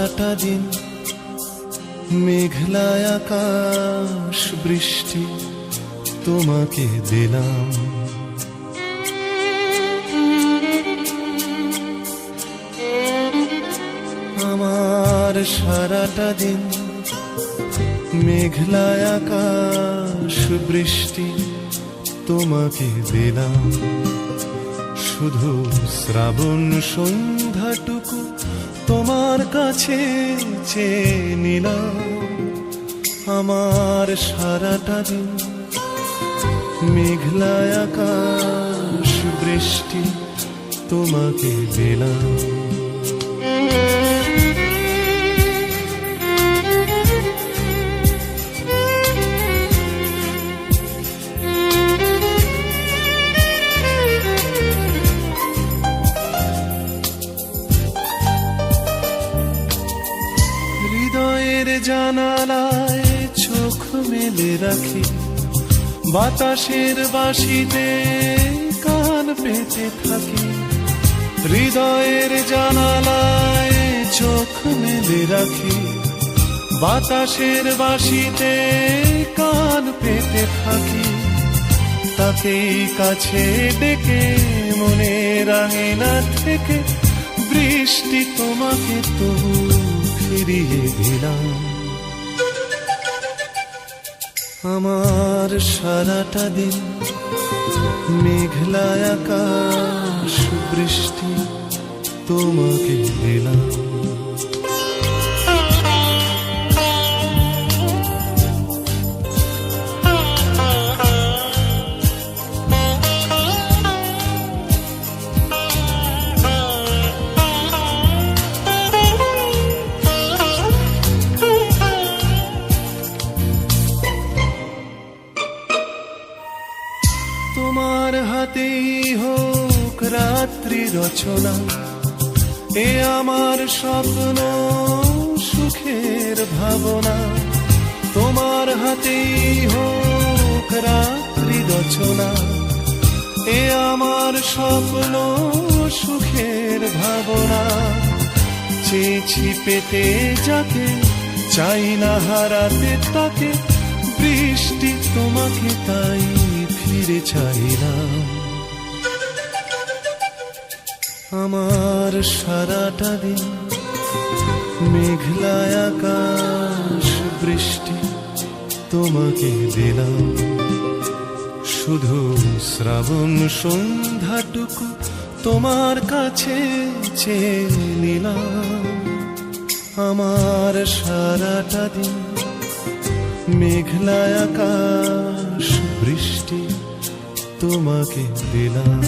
সারাটা দিন মেঘলায় আকাশ বৃষ্টি তোমাকে দিলাম। আমার সারাটা দিন মেঘলায় আকাশ বৃষ্টি তোমাকে দিলাম। শুধু শ্রাবণ সন্ধ্যাটুকু তোমার কাছে চেয়ে নিলাম। আমার সারাটা দিন মেঘলায় আকাশ বৃষ্টি তোমাকে দিলাম। হৃদয়ের জানালায় চোখ মেলে রাখি, বাতাসের বাঁশিতে কান পেতে থাকি। হৃদয়ের জানালায় চোখ মেলে রাখি, বাতাসের বাঁশিতে কান পেতে থাকি। তাকেই কাছে ডেকে মনের আঙিনা থেকে বৃষ্টি তোমাকে তবু ফিরিয়ে দিলাম। আমার সারাটা দিন মেঘলায় আকাশ বৃষ্টি তোমাকে দিলাম। তোমার হাতেই হোক রাত্রি রচনা, এ আমার স্বপ্ন সুখের ভাবনা। তোমার হাতেই হোক রাত্রি রচনা, এ আমার স্বপ্ন সুখের ভাবনা। চেয়েছি পেতে যাকে, চাই না হারাতে তাকে, বৃষ্টি তোমাকে তাই ফিরে চাইলাম। আমার সারাটা দিন মেঘলায় আকাশ বৃষ্টি তোমাকে দিলাম। শুধু শ্রাবণ সন্ধ্যাটুকু তোমার কাছে চেয়ে নিলাম। আমার সারাটা দিন মেঘলায় আকাশ বৃষ্টি তোমাকে দিলাম।